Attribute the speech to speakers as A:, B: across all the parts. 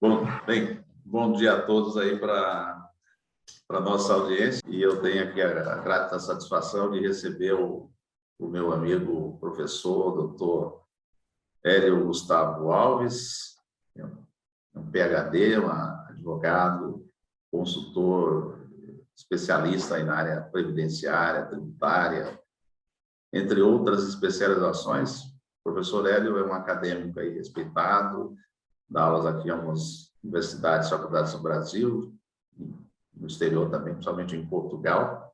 A: Bom dia a todos aí para a nossa audiência. E eu tenho aqui a grata satisfação de receber o meu amigo, o professor, doutor Hélio Gustavo Alves, um PhD, um advogado, consultor, especialista aí na área previdenciária, tributária, entre outras especializações. O professor Hélio é um acadêmico aí respeitado, dá aulas aqui em algumas universidades, faculdades do Brasil, no exterior também, principalmente em Portugal,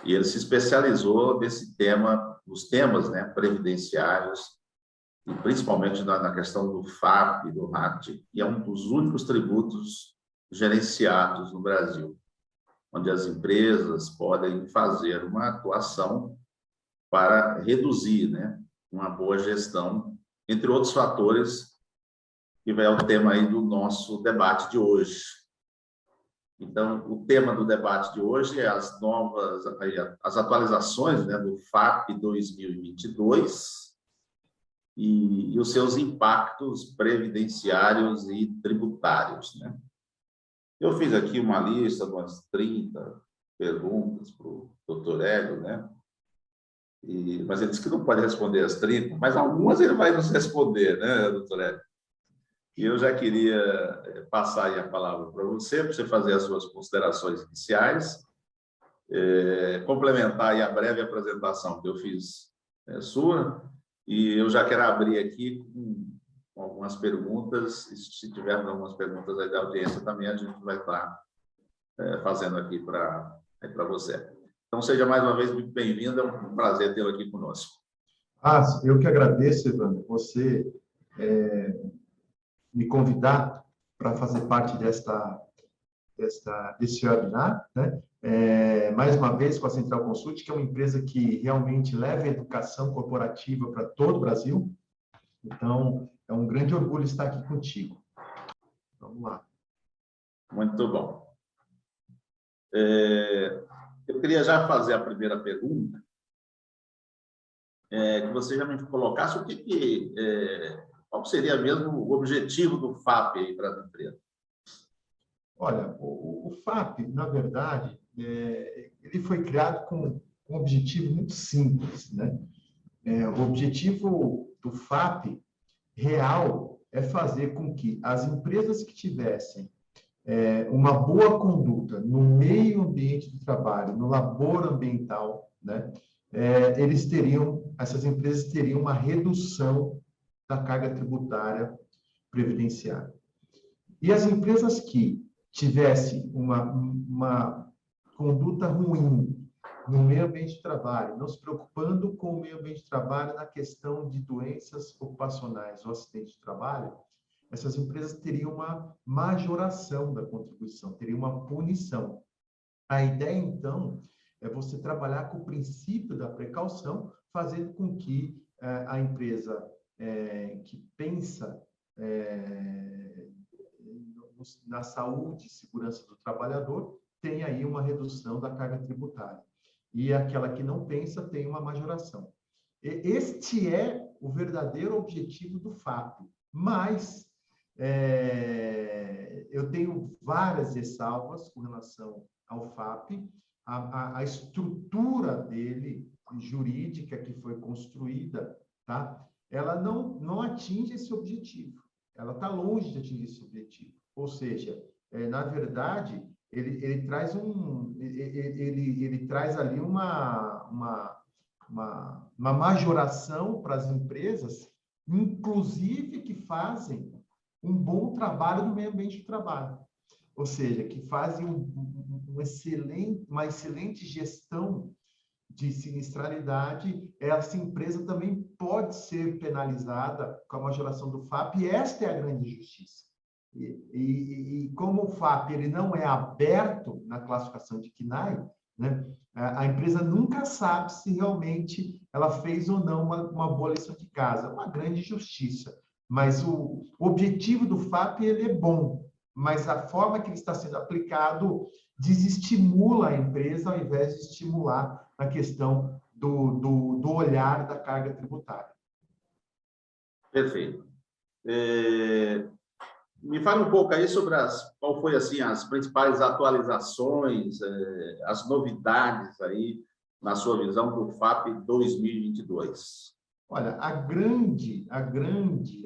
A: e ele se especializou nesse tema, nos temas, né, previdenciários, e principalmente na questão do FAP, do RAT, que é um dos únicos tributos gerenciados no Brasil, onde as empresas podem fazer uma atuação para reduzir, né, uma boa gestão, entre outros fatores, que vai ao tema aí do nosso debate de hoje. Então, o tema do debate de hoje é as atualizações, né, do FAP 2022 e os seus impactos previdenciários e tributários, né? Eu fiz aqui uma lista de umas 30 perguntas para o doutor Hélio, né? Mas ele disse que não pode responder as 30, mas algumas ele vai nos responder, né, doutor Hélio? E eu já queria passar aí a palavra para você fazer as suas considerações iniciais, complementar aí a breve apresentação que eu fiz sua, e eu já quero abrir aqui com algumas perguntas, e se tivermos algumas perguntas aí da audiência também, a gente vai estar fazendo aqui para você. Então, seja mais uma vez muito bem-vindo, é um prazer tê-lo aqui conosco.
B: Eu que agradeço, Evandro, você me convidar para fazer parte desse webinar, né? Mais uma vez com a Central Consult, que é uma empresa que realmente leva a educação corporativa para todo o Brasil. Então, é um grande orgulho estar aqui contigo. Vamos lá.
A: Muito bom. Eu queria já fazer a primeira pergunta, que você já me colocasse qual seria mesmo o objetivo do FAP aí para a empresa?
B: Olha, o FAP, na verdade, ele foi criado com um objetivo muito simples, né? O objetivo do FAP real é fazer com que as empresas que tivessem uma boa conduta no meio ambiente de trabalho, no labor ambiental, né? Essas empresas teriam uma redução da carga tributária previdenciária. E as empresas que tivessem uma conduta ruim no meio ambiente de trabalho, não se preocupando com o meio ambiente de trabalho na questão de doenças ocupacionais ou acidente de trabalho, essas empresas teriam uma majoração da contribuição, teriam uma punição. A ideia, então, é você trabalhar com o princípio da precaução, fazendo com que a empresa que pensa na saúde e segurança do trabalhador tenha aí uma redução da carga tributária. E aquela que não pensa tem uma majoração. Este é o verdadeiro objetivo do FAP, mas eu tenho várias ressalvas com relação ao FAP, a estrutura dele, jurídica, que foi construída, tá? Ela não atinge esse objetivo, ela está longe de atingir esse objetivo. Ou seja, na verdade, ele traz ali uma majoração para as empresas, inclusive que fazem um bom trabalho no meio ambiente de trabalho. Ou seja, que fazem uma excelente gestão de sinistralidade. Essa empresa também pode ser penalizada com a majoração do FAP, e esta é a grande injustiça. E como o FAP ele não é aberto na classificação de CNAE, né, a empresa nunca sabe se realmente ela fez ou não uma boa lição de casa. É uma grande injustiça. Mas o objetivo do FAP ele é bom, mas a forma que ele está sendo aplicado desestimula a empresa ao invés de estimular a questão do olhar da carga tributária.
A: Perfeito. Me fala um pouco aí sobre qual foi assim as principais atualizações, as novidades aí na sua visão do FAP 2022.
B: Olha, a grande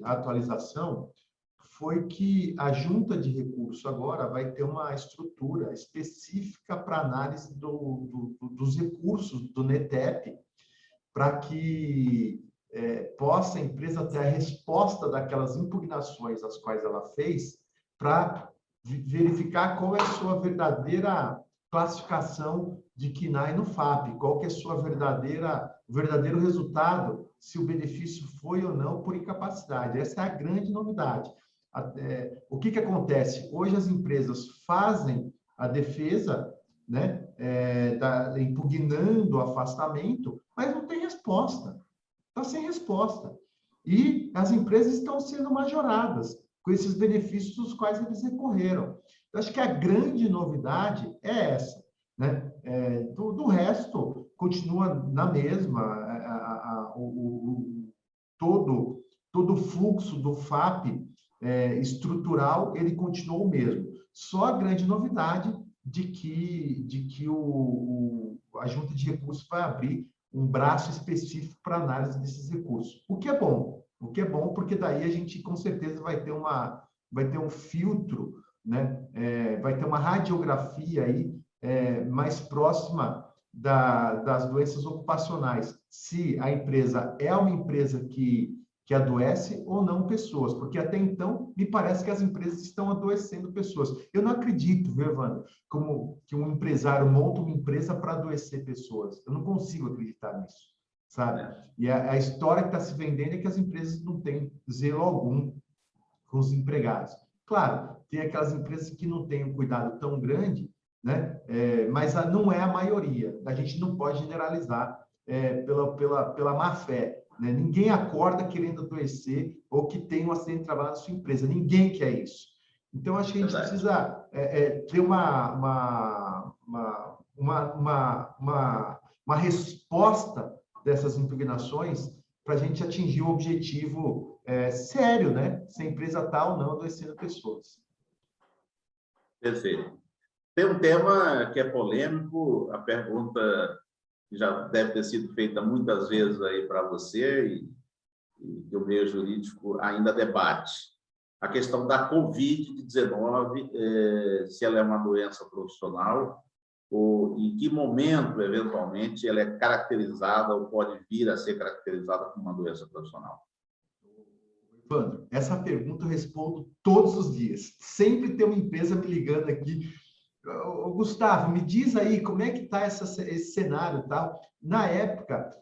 B: atualização foi que a junta de recurso agora vai ter uma estrutura específica para análise dos recursos do NETEP, para que possa a empresa ter a resposta daquelas impugnações as quais ela fez, para verificar qual é a sua verdadeira classificação de KNAI no FAP, qual que é a sua o verdadeiro resultado, se o benefício foi ou não por incapacidade. Essa é a grande novidade. O que acontece? Hoje as empresas fazem a defesa, né, impugnando o afastamento, mas não tem resposta. Está sem resposta. E as empresas estão sendo majoradas com esses benefícios dos quais eles recorreram. Eu acho que a grande novidade é essa, né? Do resto, continua na mesma, todo o fluxo do FAP estrutural, ele continuou o mesmo. Só a grande novidade de que a junta de recursos vai abrir um braço específico para análise desses recursos. O que é bom porque daí a gente com certeza vai ter um filtro, né? Vai ter uma radiografia aí mais próxima das doenças ocupacionais, se a empresa é uma empresa que adoece ou não pessoas, porque até então me parece que as empresas estão adoecendo pessoas. Eu não acredito, viu, Evandro, como que um empresário monta uma empresa para adoecer pessoas. Eu não consigo acreditar nisso, sabe? E a história que está se vendendo é que as empresas não têm zelo algum com os empregados. Claro, tem aquelas empresas que não têm um cuidado tão grande, né? Mas não é a maioria. A gente não pode generalizar pela má fé. Né? Ninguém acorda querendo adoecer ou que tem um acidente de trabalho na sua empresa. Ninguém quer isso. Então, acho que a gente precisa ter uma resposta dessas impugnações para a gente atingir o objetivo sério, né? Se a empresa está ou não adoecendo pessoas.
A: Perfeito. Tem um tema que é polêmico, a pergunta já deve ter sido feita muitas vezes aí para você e o meio jurídico ainda debate. A questão da Covid-19, se ela é uma doença profissional ou em que momento, eventualmente, ela é caracterizada ou pode vir a ser caracterizada como uma doença profissional.
B: Evandro, essa pergunta eu respondo todos os dias. Sempre tem uma empresa me ligando aqui. Gustavo, me diz aí como é que está esse cenário, tá? Na época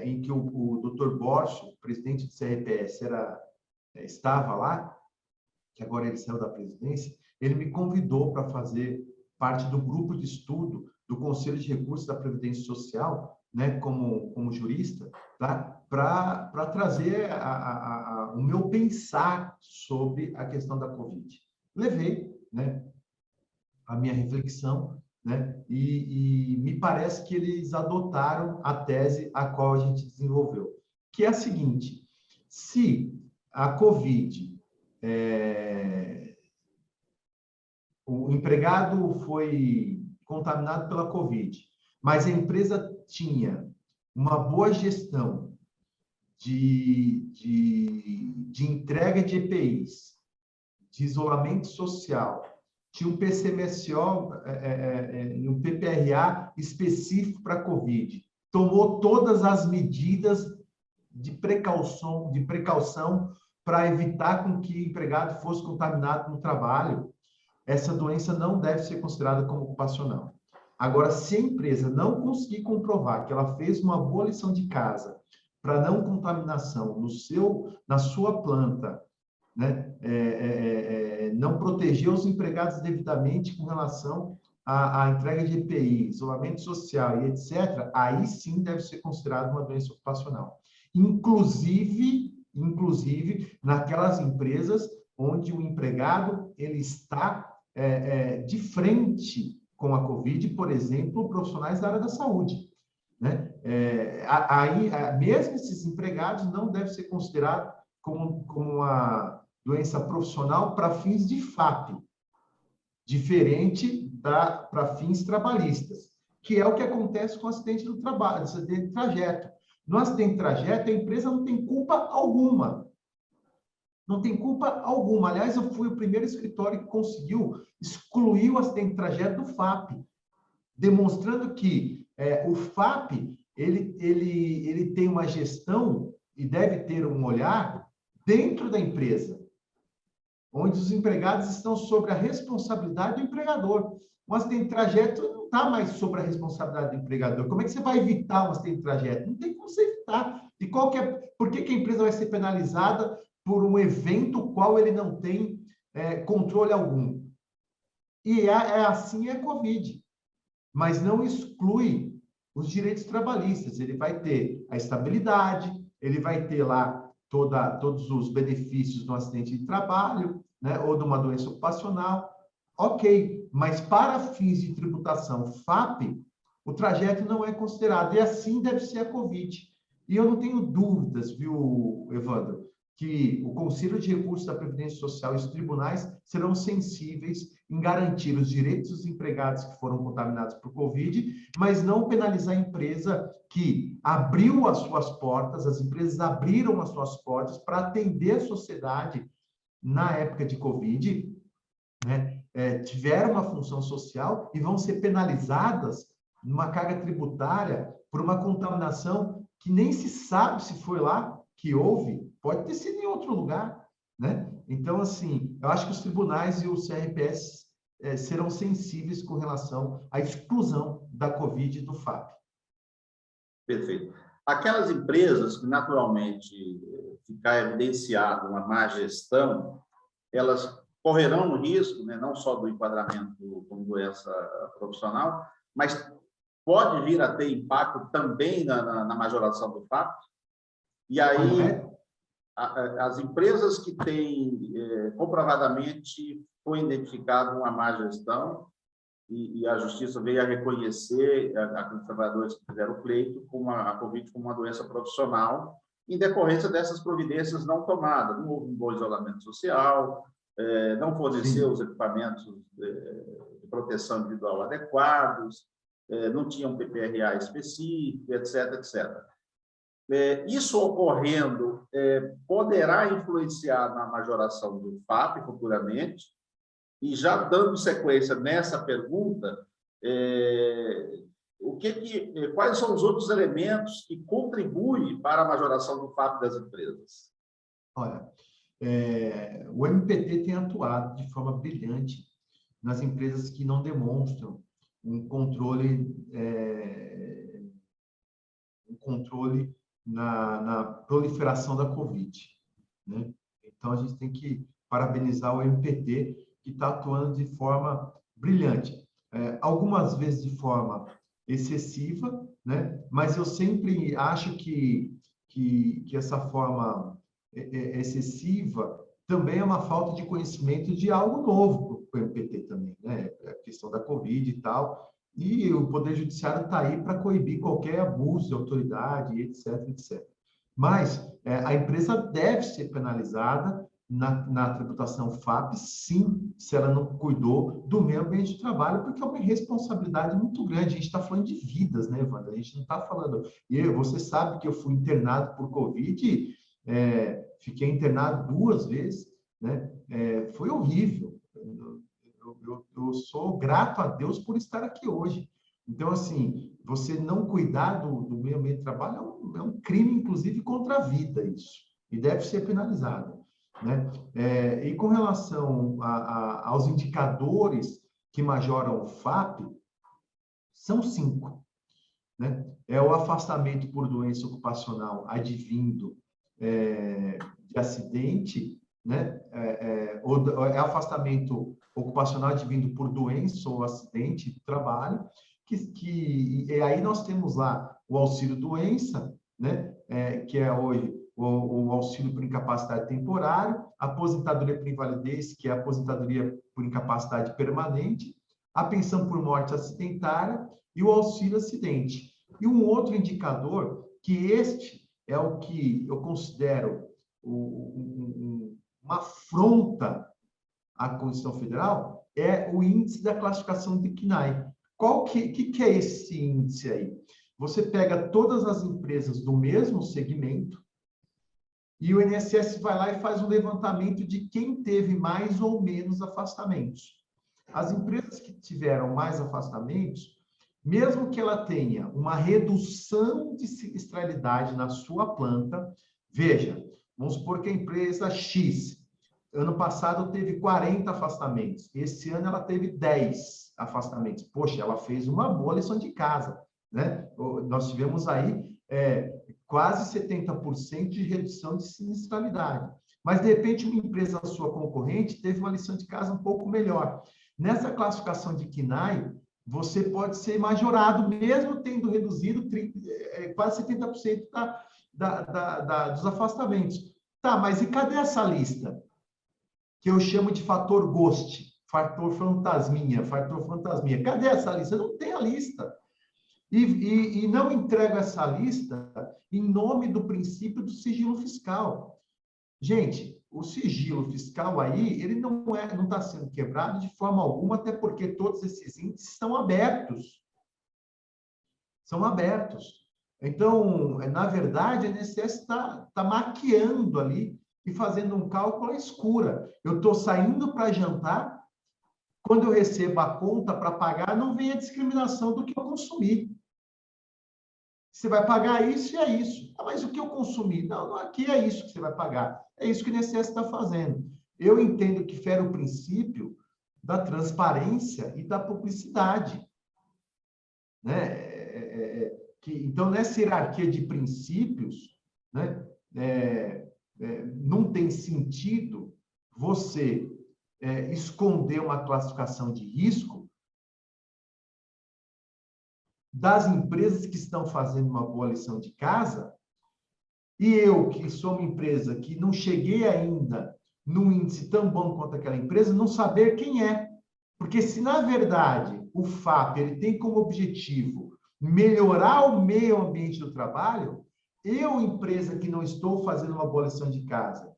B: em que o Dr. Borcho, presidente do CRPS, estava lá, que agora ele saiu da presidência, ele me convidou para fazer parte do grupo de estudo do Conselho de Recursos da Previdência Social, né, como jurista, tá? Para trazer o meu pensar sobre a questão da Covid. Levei, né, a minha reflexão, né? E me parece que eles adotaram a tese a qual a gente desenvolveu, que é a seguinte: se a Covid, o empregado foi contaminado pela Covid, mas a empresa tinha uma boa gestão de entrega de EPIs, de isolamento social, tinha um PCMSO e um PPRA específico para a Covid. Tomou todas as medidas de precaução para evitar com que o empregado fosse contaminado no trabalho. Essa doença não deve ser considerada como ocupacional. Agora, se a empresa não conseguir comprovar que ela fez uma boa lição de casa para não contaminação na sua planta, né? Não proteger os empregados devidamente com relação à entrega de EPI, isolamento social e etc., aí sim deve ser considerado uma doença ocupacional. Inclusive naquelas empresas onde o empregado ele está de frente com a Covid, por exemplo, profissionais da área da saúde. Né? Aí, mesmo esses empregados não devem ser considerados como doença profissional para fins de FAP, diferente para fins trabalhistas, que é o que acontece com o acidente do trabalho, acidente de trajeto. No acidente de trajeto, a empresa não tem culpa alguma. Não tem culpa alguma. Aliás, eu fui o primeiro escritório que conseguiu excluir o acidente de trajeto do FAP, demonstrando que o FAP ele tem uma gestão e deve ter um olhar dentro da empresa, onde os empregados estão sobre a responsabilidade do empregador. Um acidente de trajeto não está mais sobre a responsabilidade do empregador. Como é que você vai evitar um acidente de trajeto? Não tem como você evitar. E por que a empresa vai ser penalizada por um evento qual ele não tem controle algum? E assim é a Covid. Mas não exclui os direitos trabalhistas. Ele vai ter a estabilidade, ele vai ter lá todos os benefícios do acidente de trabalho, né, ou de uma doença ocupacional. Ok, mas para fins de tributação FAP, o trajeto não é considerado. E assim deve ser a Covid. E eu não tenho dúvidas, viu, Evandro, que o Conselho de Recursos da Previdência Social e os tribunais serão sensíveis em garantir os direitos dos empregados que foram contaminados por Covid, mas não penalizar a empresa que abriu as suas portas, as empresas abriram as suas portas para atender a sociedade na época de Covid, né? Tiveram uma função social e vão ser penalizadas numa carga tributária por uma contaminação que nem se sabe se foi lá que houve, pode ter sido em outro lugar, né? Então, assim, eu acho que os tribunais e o CRPS serão sensíveis com relação à exclusão da Covid do FAP.
A: Perfeito. Aquelas empresas que, naturalmente, ficar evidenciado uma má gestão, elas correrão o risco, né, não só do enquadramento como doença profissional, mas pode vir a ter impacto também na majoração do FAP. E aí, as empresas que têm comprovadamente foi identificado uma má gestão e a Justiça veio a reconhecer aqueles trabalhadores que fizeram o pleito como a Covid como uma doença profissional em decorrência dessas providências não tomadas. Não houve um bom isolamento social, não forneceu os equipamentos de proteção individual adequados, não tinha um PPRA específico, etc., etc. Isso ocorrendo poderá influenciar na majoração do FAP futuramente. E já dando sequência nessa pergunta, quais são os outros elementos que contribuem para a majoração do FAP das empresas?
B: Olha, o MPT tem atuado de forma brilhante nas empresas que não demonstram um controle na proliferação da Covid, né? Então, a gente tem que parabenizar o MPT, que está atuando de forma brilhante. Algumas vezes de forma excessiva, né? Mas eu sempre acho que essa forma excessiva também é uma falta de conhecimento de algo novo para o MPT também, né? A questão da Covid e tal. E o Poder Judiciário está aí para coibir qualquer abuso de autoridade, etc., etc. Mas a empresa deve ser penalizada na tributação FAP, sim, se ela não cuidou do meio ambiente de trabalho, porque é uma responsabilidade muito grande. A gente está falando de vidas, né, Wanda? A gente não está falando... E você sabe que eu fui internado por Covid, fiquei internado 2 vezes, né? Foi horrível. Eu sou grato a Deus por estar aqui hoje. Então, assim, você não cuidar do meio ambiente de trabalho é um crime, inclusive, contra a vida, isso. E deve ser penalizado, né? E com relação aos indicadores que majoram o FAP, são 5, né? É o afastamento por doença ocupacional advindo de acidente, né? É afastamento ocupacional advindo por doença ou acidente de trabalho, e aí nós temos lá o auxílio-doença, né? Que é hoje o auxílio por incapacidade temporária, a aposentadoria por invalidez, que é a aposentadoria por incapacidade permanente, a pensão por morte acidentária e o auxílio-acidente. E um outro indicador, que este é o que eu considero um uma afronta à Constituição Federal, é o índice da classificação de CNAE. Que é esse índice aí? Você pega todas as empresas do mesmo segmento e o INSS vai lá e faz um levantamento de quem teve mais ou menos afastamentos. As empresas que tiveram mais afastamentos, mesmo que ela tenha uma redução de sinistralidade na sua planta, veja, vamos supor que a empresa X, ano passado teve 40 afastamentos, esse ano ela teve 10 afastamentos. Poxa, ela fez uma boa lição de casa, né? Nós tivemos aí quase 70% de redução de sinistralidade. Mas, de repente, uma empresa sua concorrente teve uma lição de casa um pouco melhor. Nessa classificação de CNAE, você pode ser majorado, mesmo tendo reduzido quase 70% dos afastamentos. Tá, mas e cadê essa lista? Que eu chamo de fator ghost, fator fantasminha. Cadê essa lista? Não tem a lista. E não entrego essa lista em nome do princípio do sigilo fiscal. Gente, o sigilo fiscal aí, ele não está sendo quebrado de forma alguma, até porque todos esses índices são abertos. São abertos. Então, na verdade, a INSS está maquiando ali e fazendo um cálculo à escura. Eu estou saindo para jantar, quando eu recebo a conta para pagar, não vem a discriminação do que eu consumi. Você vai pagar isso e é isso. Ah, mas o que eu consumi? Não, aqui é isso que você vai pagar. É isso que o INSS está fazendo. Eu entendo que fere o princípio da transparência e da publicidade. Né? Então, nessa hierarquia de princípios, né, não tem sentido você esconder uma classificação de risco das empresas que estão fazendo uma boa lição de casa, e eu, que sou uma empresa que não cheguei ainda num índice tão bom quanto aquela empresa, não saber quem é. Porque se, na verdade, o FAP ele tem como objetivo melhorar o meio ambiente do trabalho, eu, empresa que não estou fazendo uma boa lição de casa,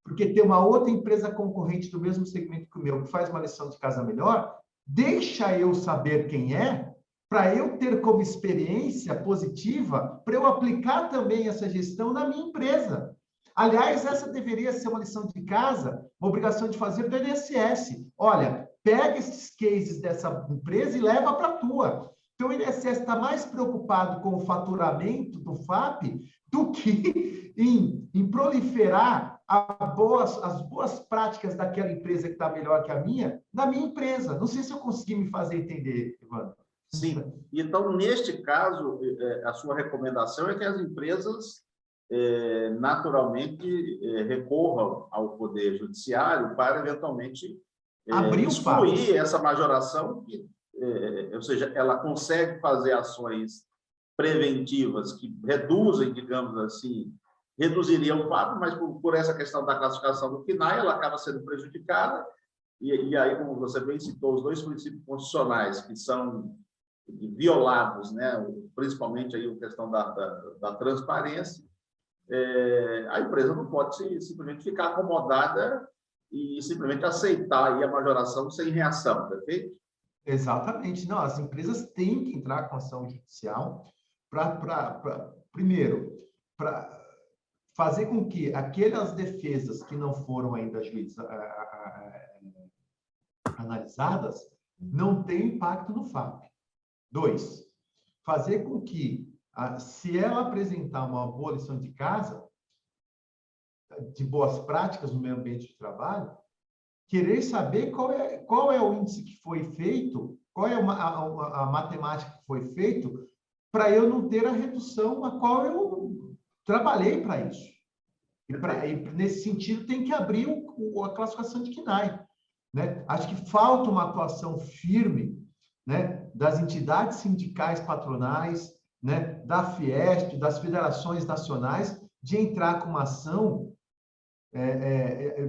B: porque tem uma outra empresa concorrente do mesmo segmento que o meu, que faz uma lição de casa melhor, deixa eu saber quem é, para eu ter como experiência positiva, para eu aplicar também essa gestão na minha empresa. Aliás, essa deveria ser uma lição de casa, uma obrigação de fazer do INSS. Olha, pega esses cases dessa empresa e leva para a tua. Então, o INSS está mais preocupado com o faturamento do FAP do que em proliferar as boas práticas daquela empresa que está melhor que a minha, na minha empresa. Não sei se eu consegui me fazer entender, Evandro.
A: Sim. Então, neste caso, a sua recomendação é que as empresas naturalmente recorram ao Poder Judiciário para, eventualmente, excluir essa majoração, ou seja, ela consegue fazer ações preventivas que reduzem, digamos assim, reduziriam o fato, mas por essa questão da classificação do CNAE, ela acaba sendo prejudicada, e aí, como você bem citou, os dois princípios constitucionais que são violados, né, principalmente aí a questão da transparência, a empresa não pode simplesmente ficar acomodada e simplesmente aceitar aí a majoração sem reação, perfeito?
B: Exatamente. Não, as empresas têm que entrar com ação judicial primeiro, para fazer com que aquelas defesas que não foram ainda analisadas não tenham impacto no FAP. 2, fazer com que, se ela apresentar uma boa lição de casa, de boas práticas no meio ambiente de trabalho, querer saber qual é o índice que foi feito, qual é a matemática que foi feito, para eu não ter a redução a qual eu trabalhei para isso. E nesse sentido, tem que abrir a classificação de CNAE. Né? Acho que falta uma atuação firme, né, das entidades sindicais patronais, né, da Fiesp, das federações nacionais, de entrar com uma ação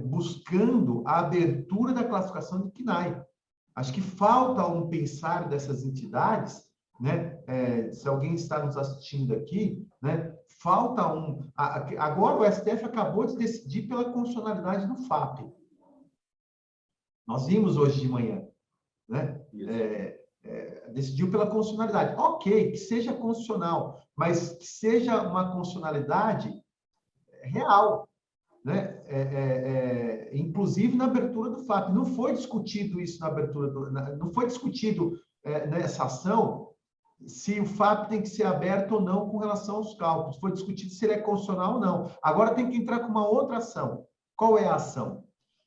B: buscando a abertura da classificação de CNAE. Acho que falta um pensar dessas entidades, né, se alguém está nos assistindo aqui, né, falta um... Agora o STF acabou de decidir pela constitucionalidade do FAP. Nós vimos hoje de manhã, né? Decidiu pela constitucionalidade. Ok, que seja constitucional, mas que seja uma constitucionalidade real, né? Inclusive na abertura do FAP. Não foi discutido isso na abertura não foi discutido nessa ação se o FAP tem que ser aberto ou não com relação aos cálculos. Foi discutido se ele é constitucional ou não. Agora tem que entrar com uma outra ação. Qual é a ação?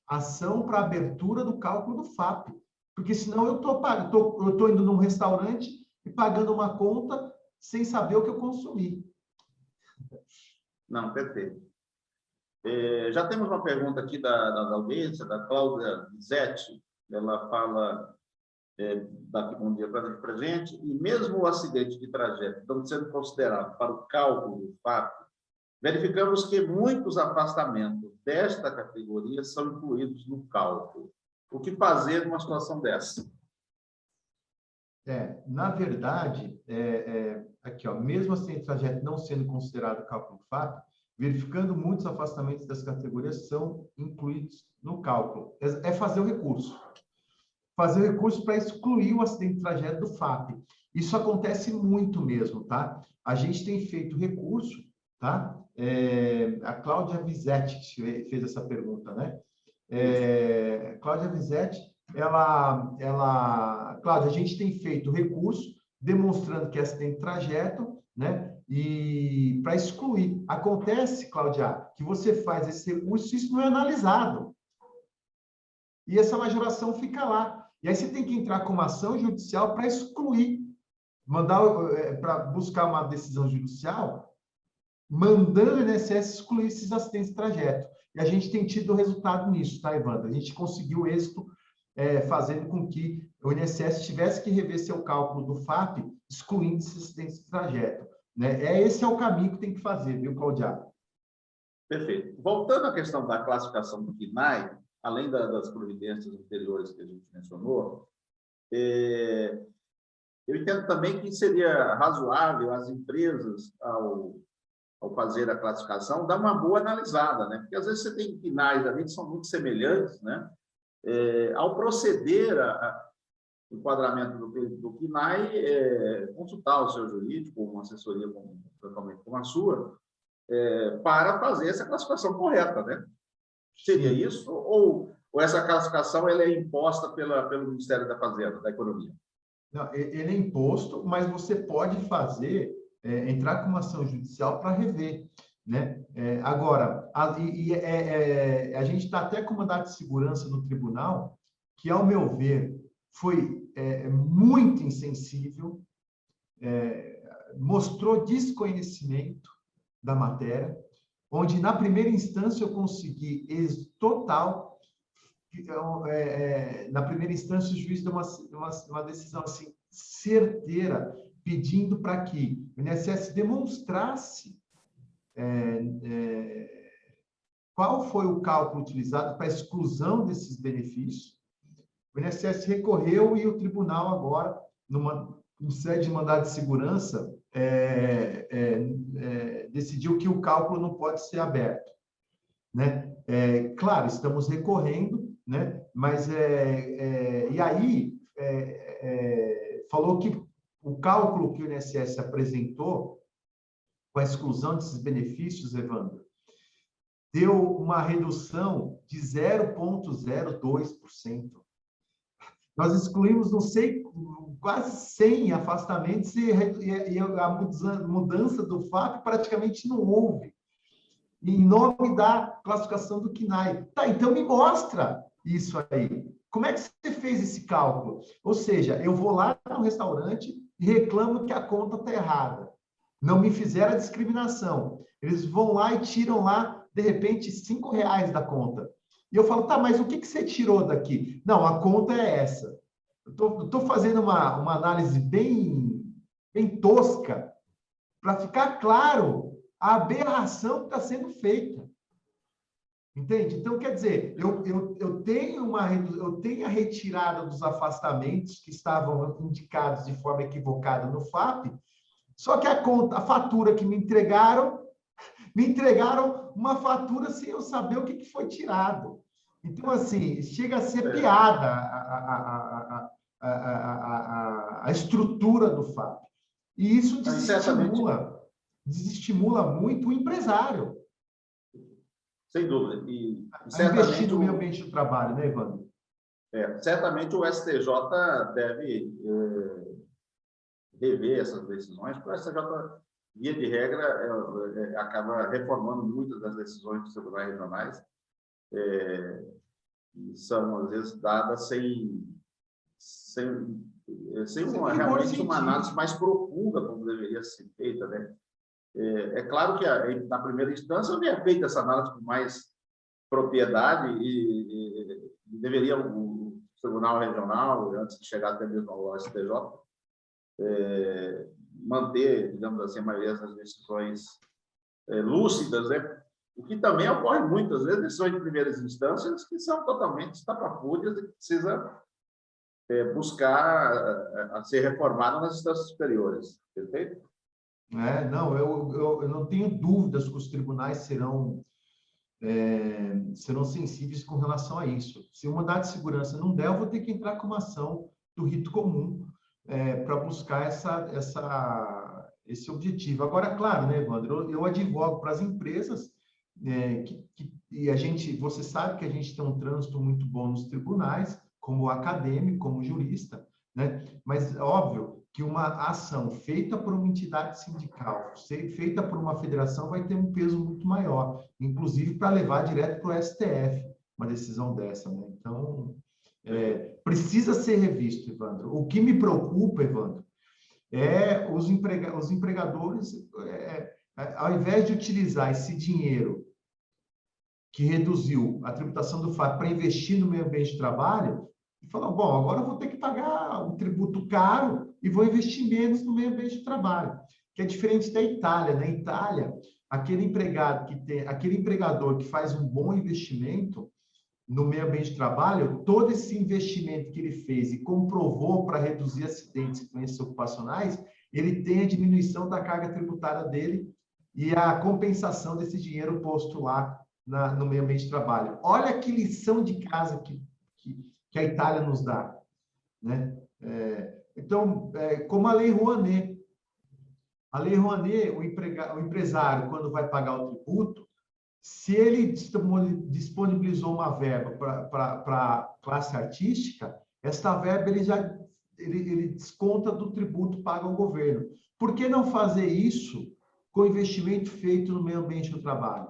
B: Ação para abertura do cálculo do FAP. Porque senão eu estou indo num restaurante e pagando uma conta sem saber o que eu consumi.
A: Não, perfeito. Já temos uma pergunta aqui da audiência, da Cláudia Zetti. Ela fala, daqui bom dia para a gente, e mesmo o acidente de trajeto estão sendo considerados para o cálculo do FAP, verificamos que muitos afastamentos desta categoria são incluídos no cálculo. O que fazer numa situação dessa?
B: Na verdade, aqui, ó, mesmo assim, o trajeto não sendo considerado cálculo FAP, verificando muitos afastamentos das categorias são incluídos no cálculo. É fazer o recurso. Fazer o recurso para excluir o acidente de trajeto do FAP. Isso acontece muito mesmo, tá? A gente tem feito recurso, tá? A Cláudia Vizetti fez essa pergunta, né? Cláudia Vizetti, Cláudia, a gente tem feito recurso demonstrando que essa tem trajeto, né? E para excluir. Acontece, Cláudia, que você faz esse recurso e isso não é analisado. E essa majoração fica lá. E aí você tem que entrar com uma ação judicial para excluir, para buscar uma decisão judicial, mandando o INSS excluir esses acidentes de trajeto. E a gente tem tido resultado nisso, tá, Evandro? A gente conseguiu êxito fazendo com que o INSS tivesse que rever seu cálculo do FAP, excluindo esses acidentes de trajeto. Né? Esse é o caminho que tem que fazer, viu, Cláudia?
A: Perfeito. Voltando à questão da classificação do KNAI, além das providências anteriores que a gente mencionou, eu entendo também que seria razoável as empresas, ao fazer a classificação, dar uma boa analisada, né? Porque às vezes você tem KNAIs ali que são muito semelhantes, né? Ao proceder o enquadramento do KNAI, consultar o seu jurídico, uma assessoria totalmente como a sua, para fazer essa classificação correta, né? Seria isso? Ou essa classificação ela é imposta pelo Ministério da Fazenda, da Economia?
B: Não, ele é imposto, mas você pode fazer, entrar com uma ação judicial para rever. Né? Agora, a gente está até com mandado de segurança no tribunal, que, ao meu ver, foi muito insensível, mostrou desconhecimento da matéria, onde, na primeira instância, eu consegui êxito total. Na primeira instância, o juiz deu uma decisão assim, certeira, pedindo para que o INSS demonstrasse qual foi o cálculo utilizado para a exclusão desses benefícios. O INSS recorreu e o tribunal agora, em sede de mandado de segurança, decidiu que o cálculo não pode ser aberto. Né? Claro, estamos recorrendo, né? Mas e aí falou que o cálculo que o INSS apresentou com a exclusão desses benefícios, Evandro, deu uma redução de 0,02%. Nós excluímos, não sei, quase 100 afastamentos e a mudança do FAP praticamente não houve, em nome da classificação do KNAI. Tá, então me mostra isso aí. Como é que você fez esse cálculo? Ou seja, eu vou lá no restaurante e reclamo que a conta está errada. Não me fizeram a discriminação. Eles vão lá e tiram lá, de repente, R$5 da conta. E eu falo, tá, mas o que você tirou daqui? Não, a conta é essa. Eu estou fazendo uma análise bem tosca para ficar claro a aberração que está sendo feita. Entende? Então, quer dizer, eu tenho a retirada dos afastamentos que estavam indicados de forma equivocada no FAP, Só que a fatura que me entregaram uma fatura sem eu saber o que foi tirado. Então, assim, chega a ser piada a estrutura do FAP. E isso desestimula muito o empresário.
A: Sem dúvida.
B: A investir no meio ambiente do trabalho, né, Evandro?
A: Certamente o STJ deve rever essas decisões, porque o STJ, via de regra, acaba reformando muitas das decisões dos tribunais regionais, e são, às vezes, dadas realmente uma análise mais profunda, como deveria ser feita, né? É claro que na primeira instância eu havia feito essa análise com mais propriedade e deveria o Tribunal Regional, antes de chegar até mesmo ao STJ, manter, digamos assim, a maioria das decisões lúcidas, né? O que também ocorre muitas vezes, decisões de primeiras instâncias que são totalmente estapafúrdias e que precisa buscar a ser reformada nas instâncias superiores. Perfeito?
B: Não, eu não tenho dúvidas que os tribunais serão sensíveis com relação a isso. Se o mandado de segurança não der, eu vou ter que entrar com uma ação do rito comum para buscar esse objetivo. Agora, claro, né, Evandro, eu advogo para as empresas você sabe que a gente tem um trânsito muito bom nos tribunais, como acadêmico, como jurista, né? Mas óbvio que uma ação feita por uma entidade sindical, feita por uma federação, vai ter um peso muito maior, inclusive para levar direto para o STF uma decisão dessa, né? Então, precisa ser revisto, Evandro. O que me preocupa, Evandro, é os empregadores, ao invés de utilizar esse dinheiro que reduziu a tributação do FAP para investir no meio ambiente de trabalho, e falar, bom, agora eu vou ter que pagar um tributo caro e vou investir menos no meio ambiente de trabalho, que é diferente da Itália. Na Itália, aquele empregador que faz um bom investimento no meio ambiente de trabalho, todo esse investimento que ele fez e comprovou para reduzir acidentes e doenças ocupacionais, ele tem a diminuição da carga tributária dele e a compensação desse dinheiro posto lá no meio ambiente de trabalho. Olha que lição de casa que a Itália nos dá, né? Então, como a Lei Rouanet. A Lei Rouanet, o empresário, quando vai pagar o tributo, se ele disponibilizou uma verba para a classe artística, esta verba ele desconta do tributo pago ao governo. Por que não fazer isso com o investimento feito no meio ambiente do trabalho?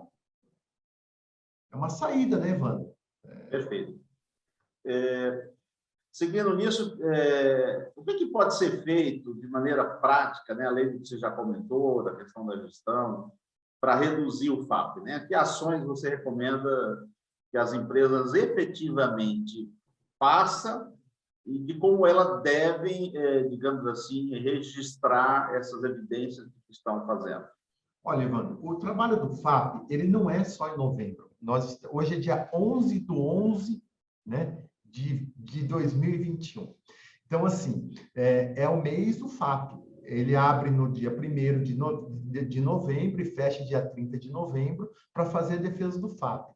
B: É uma saída, né, Evandro?
A: Perfeito. Seguindo nisso, o que pode ser feito de maneira prática, né, além do que você já comentou, da questão da gestão, para reduzir o FAP, né? Que ações você recomenda que as empresas efetivamente façam e de como elas devem, digamos assim, registrar essas evidências que estão fazendo?
B: Olha, Evandro, o trabalho do FAP, ele não é só em novembro. Hoje é dia 11/11, né, de 2021. Então, assim, é o mês do FAP. Ele abre no dia 1º de novembro e fecha dia 30 de novembro para fazer a defesa do FAP.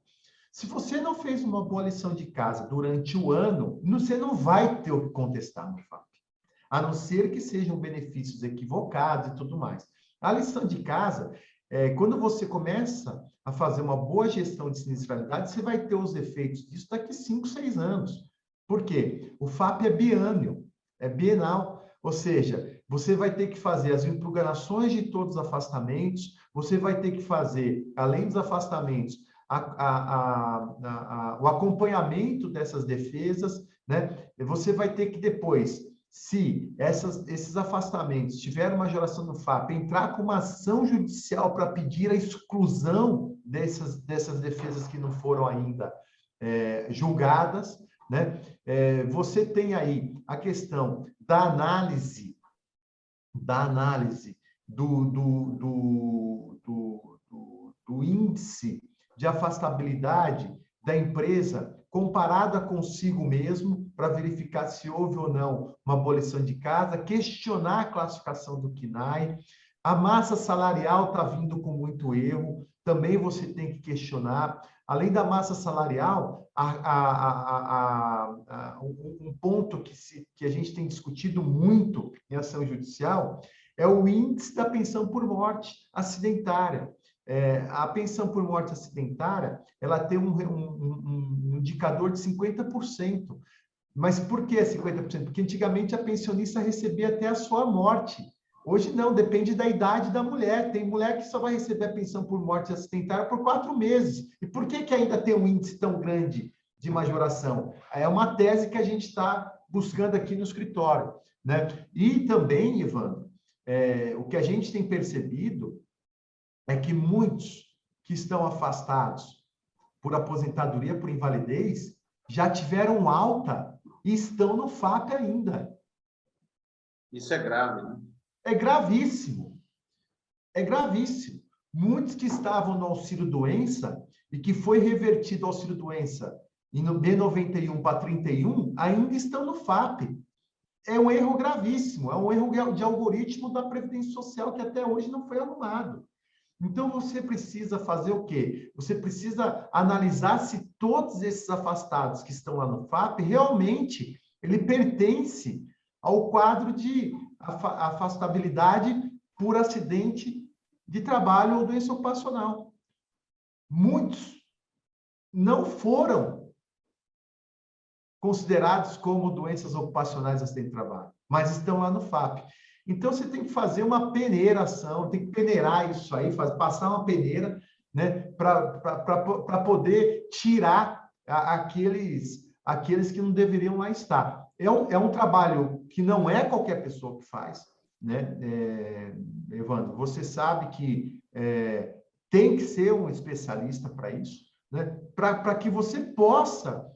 B: Se você não fez uma boa lição de casa durante o ano, você não vai ter o que contestar no FAP, a não ser que sejam benefícios equivocados e tudo mais. A lição de casa, quando você começa a fazer uma boa gestão de sinistralidade, você vai ter os efeitos disso daqui 5, 6 anos. Por quê? O FAP é biênio, é bienal, ou seja, você vai ter que fazer as impugnações de todos os afastamentos, você vai ter que fazer, além dos afastamentos, o acompanhamento dessas defesas, né? Você vai ter que depois, se esses afastamentos tiverem uma majoração no FAP, entrar com uma ação judicial para pedir a exclusão dessas defesas que não foram ainda julgadas, né? Você tem aí a questão da análise do índice de afastabilidade da empresa comparada consigo mesmo, para verificar se houve ou não uma abolição de casa, questionar a classificação do CNAE. A massa salarial está vindo com muito erro, também você tem que questionar. Além da massa salarial, um ponto que a gente tem discutido muito em ação judicial é o índice da pensão por morte acidentária. A pensão por morte acidentária, ela tem um indicador de 50%. Mas por que 50%? Porque antigamente a pensionista recebia até a sua morte. Hoje não, depende da idade da mulher. Tem mulher que só vai receber a pensão por morte acidentária por 4 meses. E por que ainda tem um índice tão grande de majoração? É uma tese que a gente está buscando aqui no escritório, né? E também, Evandro, o que a gente tem percebido é que muitos que estão afastados por aposentadoria, por invalidez, já tiveram alta e estão no FAP ainda.
A: Isso é grave, né?
B: É gravíssimo. É gravíssimo. Muitos que estavam no auxílio-doença e que foi revertido ao auxílio-doença e no B91 para 31, ainda estão no FAP. É um erro gravíssimo, é um erro de algoritmo da Previdência Social que até hoje não foi arrumado. Então, você precisa fazer o quê? Você precisa analisar se todos esses afastados que estão lá no FAP, realmente, ele pertence ao quadro de afastabilidade por acidente de trabalho ou doença ocupacional. Muitos não foram considerados como doenças ocupacionais acidente de trabalho, mas estão lá no FAP. Então, você tem que fazer uma peneiração, tem que peneirar isso aí, passar uma peneira, né, para poder tirar aqueles que não deveriam lá estar. É um trabalho que não é qualquer pessoa que faz, né, Evandro? Você sabe que tem que ser um especialista para isso, né, para que você possa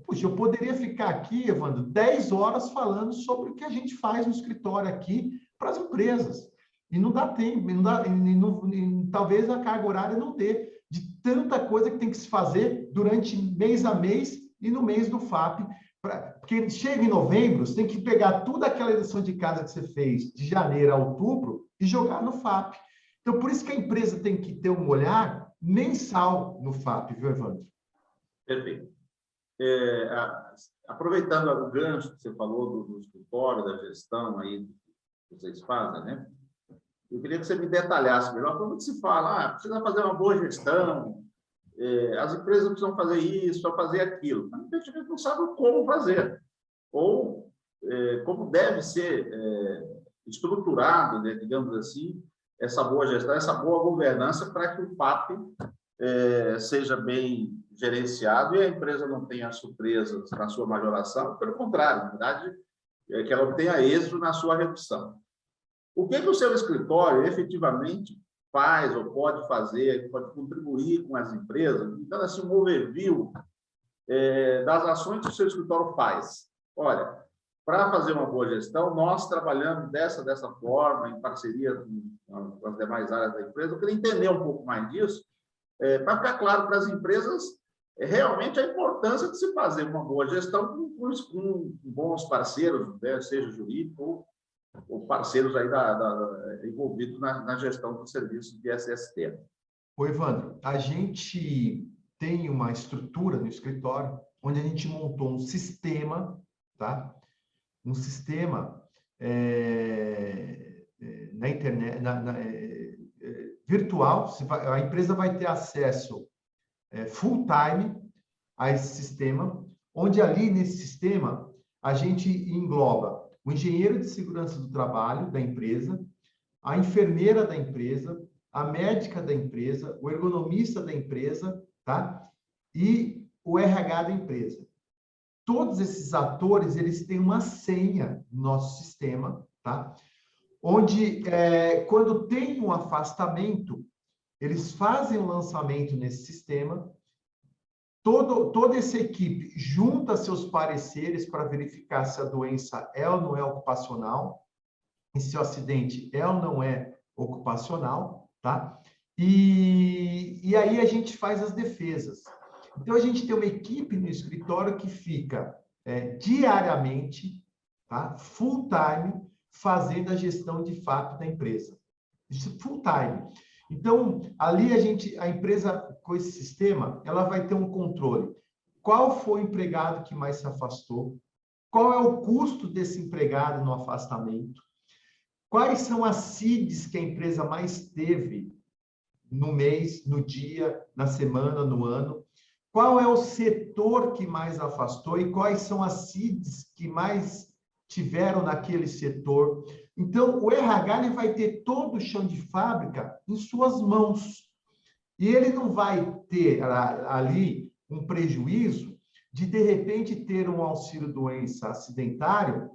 B: puxa, eu poderia ficar aqui, Evandro, 10 horas falando sobre o que a gente faz no escritório aqui para as empresas. E não dá tempo, talvez a carga horária não dê, de tanta coisa que tem que se fazer durante mês a mês e no mês do FAP. Porque chega em novembro, você tem que pegar toda aquela lição de casa que você fez de janeiro a outubro e jogar no FAP. Então, por isso que a empresa tem que ter um olhar mensal no FAP, viu, Evandro?
A: Perfeito. Aproveitando o gancho que você falou do escritório, da gestão aí que vocês fazem, né? Eu queria que você me detalhasse melhor como se fala, precisa fazer uma boa gestão, as empresas precisam fazer isso, precisam fazer aquilo. Mas a gente não sabe como fazer, ou como deve ser estruturado, né, digamos assim, essa boa gestão, essa boa governança para que o FAP seja bem gerenciado e a empresa não tenha surpresas na sua majoração, pelo contrário, na verdade, que ela obtenha êxito na sua redução. O que o seu escritório efetivamente faz ou pode fazer, pode contribuir com as empresas? Então, assim, um overview das ações que o seu escritório faz. Olha, para fazer uma boa gestão, nós trabalhamos dessa forma, em parceria com as demais áreas da empresa. Eu queria entender um pouco mais disso, para ficar claro para as empresas realmente a importância de se fazer uma boa gestão com bons parceiros, né, seja jurídico ou parceiros aí envolvidos na gestão do serviço de SST.
B: Ô, Evandro, a gente tem uma estrutura no escritório onde a gente montou um sistema, tá? Um sistema na internet, virtual. A empresa vai ter acesso full time a esse sistema, onde ali nesse sistema a gente engloba o engenheiro de segurança do trabalho da empresa, a enfermeira da empresa, a médica da empresa, o ergonomista da empresa, tá? E o RH da empresa. Todos esses atores, eles têm uma senha no nosso sistema, tá? Onde, quando tem um afastamento, eles fazem o lançamento nesse sistema, toda essa equipe junta seus pareceres para verificar se a doença é ou não é ocupacional, e se o acidente é ou não é ocupacional, tá? E aí a gente faz as defesas. Então, a gente tem uma equipe no escritório que fica diariamente, tá? Full time, fazendo a gestão de FAP da empresa. Isso full time. Então, ali a empresa, com esse sistema, ela vai ter um controle. Qual foi o empregado que mais se afastou? Qual é o custo desse empregado no afastamento? Quais são as CIDs que a empresa mais teve no mês, no dia, na semana, no ano? Qual é o setor que mais afastou e quais são as CIDs que mais tiveram naquele setor? Então, o RH ele vai ter todo o chão de fábrica em suas mãos. E ele não vai ter ali um prejuízo de repente, ter um auxílio-doença acidentário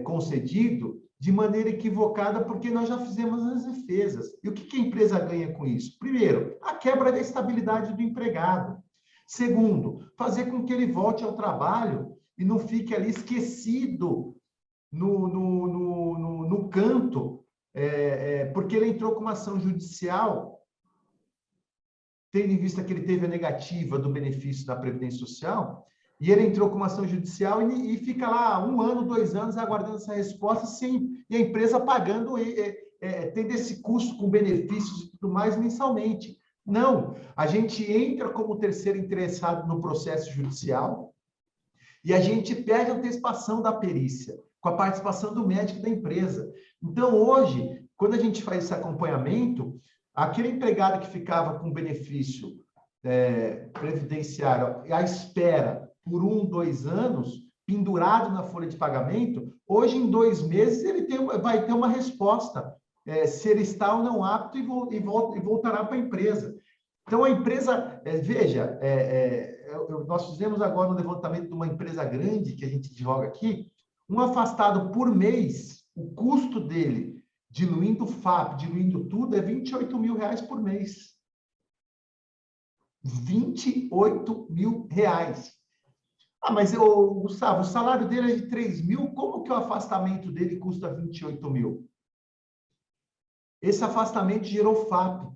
B: concedido de maneira equivocada, porque nós já fizemos as defesas. E o que a empresa ganha com isso? Primeiro, a quebra da estabilidade do empregado. Segundo, fazer com que ele volte ao trabalho e não fique ali esquecido no canto, porque ele entrou com uma ação judicial, tendo em vista que ele teve a negativa do benefício da Previdência Social, e ele entrou com uma ação judicial e fica lá 1 ano, 2 anos aguardando essa resposta, e a empresa pagando, tendo esse custo com benefícios e tudo mais mensalmente. Não, a gente entra como terceiro interessado no processo judicial e a gente pede a antecipação da perícia, com a participação do médico da empresa. Então, hoje, quando a gente faz esse acompanhamento, aquele empregado que ficava com benefício previdenciário à espera por 1, 2 anos, pendurado na folha de pagamento, hoje, em 2 meses, ele vai ter uma resposta, se ele está ou não apto e voltará para a empresa. Então, a empresa, veja, nós fizemos agora um levantamento de uma empresa grande que a gente joga aqui, um afastado por mês, o custo dele, diluindo o FAP, diluindo tudo, é R$28 mil por mês. R$28 mil. Ah, mas, Gustavo, o salário dele é de 3 mil, como que o afastamento dele custa 28 mil? Esse afastamento gerou FAP.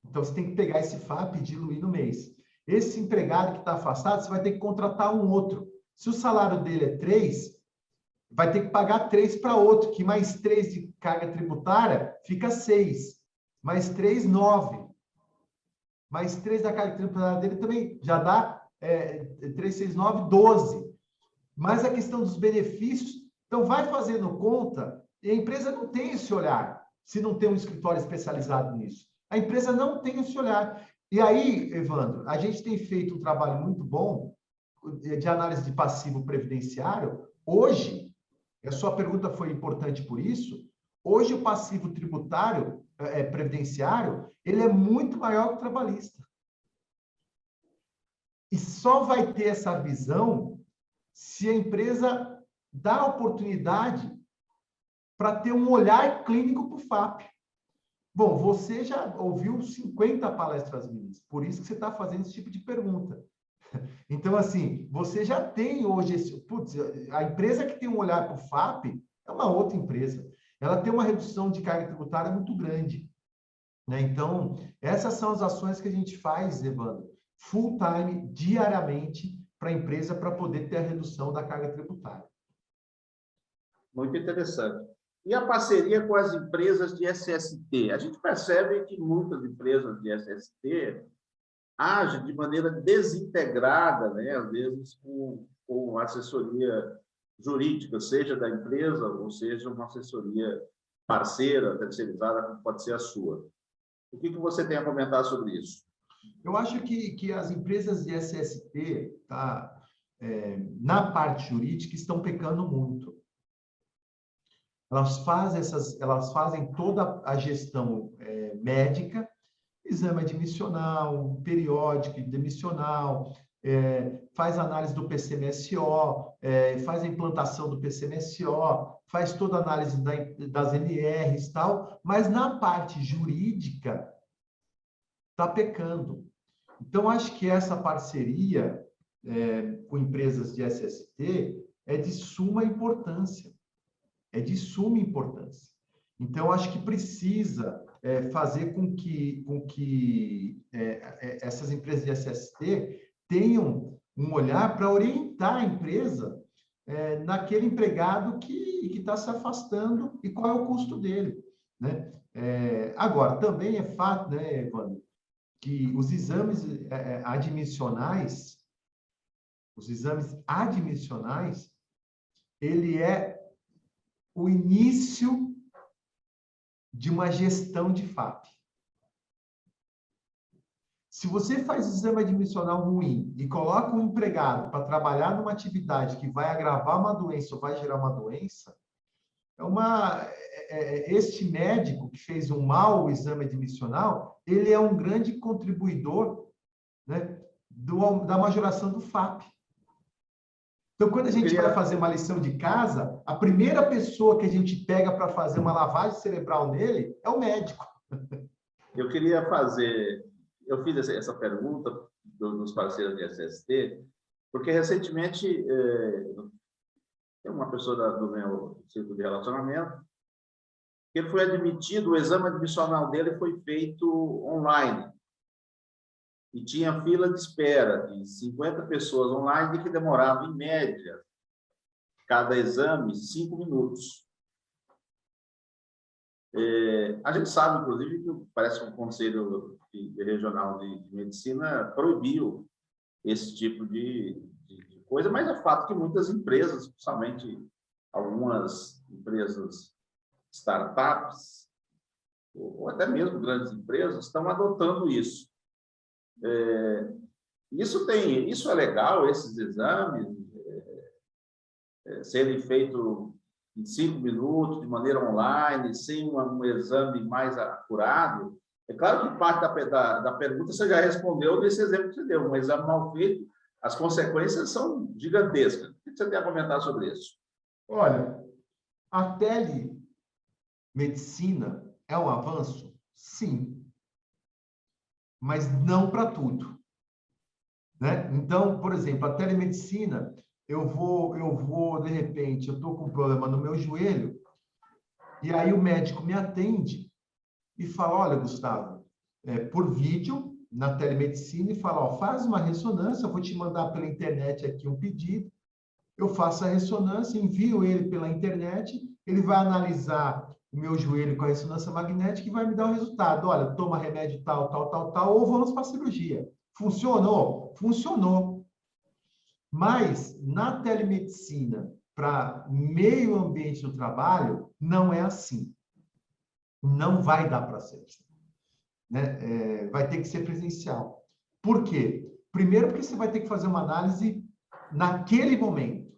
B: Então, você tem que pegar esse FAP e diluir no mês. Esse empregado que está afastado, você vai ter que contratar um outro. Se o salário dele é 3, vai ter que pagar 3 para outro, que mais 3 de carga tributária fica 6. Mais 3, 9. Mais 3 da carga tributária dele também já dá 3, 6, 9, 12. Mas a questão dos benefícios, então vai fazendo conta, e a empresa não tem esse olhar, se não tem um escritório especializado nisso. A empresa não tem esse olhar. E aí, Evandro, a gente tem feito um trabalho muito bom de análise de passivo previdenciário. Hoje, a sua pergunta foi importante por isso, hoje o passivo tributário, previdenciário, ele é muito maior que o trabalhista. E só vai ter essa visão se a empresa dá oportunidade para ter um olhar clínico para o FAP. Bom, você já ouviu 50 palestras minhas, por isso que você está fazendo esse tipo de pergunta. Então, assim, você já tem hoje a empresa que tem um olhar para o FAP é uma outra empresa. Ela tem uma redução de carga tributária muito grande, né? Então, essas são as ações que a gente faz, Evandro, full time, diariamente, para a empresa, para poder ter a redução da carga tributária.
A: Muito interessante. E a parceria com as empresas de SST? A gente percebe que muitas empresas de SST agem de maneira desintegrada, né? Às vezes com assessoria jurídica, seja da empresa ou seja uma assessoria parceira, terceirizada, como pode ser a sua. O que você tem a comentar sobre isso?
B: Eu acho que as empresas de SST, na parte jurídica, estão pecando muito. Elas fazem toda a gestão médica, exame admissional, periódico e demissional, faz análise do PCMSO, faz a implantação do PCMSO, faz toda a análise das NRs e tal, mas na parte jurídica está pecando. Então, acho que essa parceria com empresas de SST é de suma importância. É de suma importância. Então, acho que precisa fazer com que essas empresas de SST tenham um olhar para orientar a empresa naquele empregado que está se afastando e qual é o custo dele, né? Agora, também é fato, né, Evandro, que os exames admissionais, ele é o início de uma gestão de FAP. Se você faz exame admissional ruim e coloca um empregado para trabalhar numa atividade que vai agravar uma doença ou vai gerar uma doença, este médico que fez um mau exame admissional, ele é um grande contribuidor, né, da majoração do FAP. Então, quando a gente vai fazer uma lição de casa, a primeira pessoa que a gente pega para fazer uma lavagem cerebral nele é o médico.
A: Eu queria fazer... Eu fiz essa pergunta dos parceiros de SST, porque recentemente tem uma pessoa do meu círculo de relacionamento que ele foi admitido, o exame admissional dele foi feito online. E tinha fila de espera de 50 pessoas online que demoravam, em média, cada exame, 5 minutos. A gente sabe, inclusive, que parece que o Conselho Regional de Medicina proibiu esse tipo de coisa, mas é fato que muitas empresas, principalmente algumas empresas startups, ou até mesmo grandes empresas, estão adotando isso. Isso é legal, esses exames serem feitos em 5 minutos, de maneira online, sem um exame mais acurado. É claro que parte da pergunta você já respondeu nesse exemplo que você deu. Um exame mal feito, as consequências são gigantescas. O que você tem a comentar sobre isso?
B: Olha, a telemedicina é um avanço? Sim. Mas não para tudo, né? Então, por exemplo, a telemedicina, eu vou de repente, eu estou com um problema no meu joelho, e aí o médico me atende e fala, olha, Gustavo, por vídeo, na telemedicina, e fala, ó, faz uma ressonância, eu vou te mandar pela internet aqui um pedido, eu faço a ressonância, envio ele pela internet, ele vai analisar o meu joelho com a ressonância magnética e vai me dar o resultado. Olha, toma remédio tal, tal, tal, tal, ou vamos para a cirurgia. Funcionou? Funcionou. Mas, na telemedicina, para meio ambiente do trabalho, não é assim. Não vai dar para ser, né? Vai ter que ser presencial. Por quê? Primeiro, porque você vai ter que fazer uma análise naquele momento.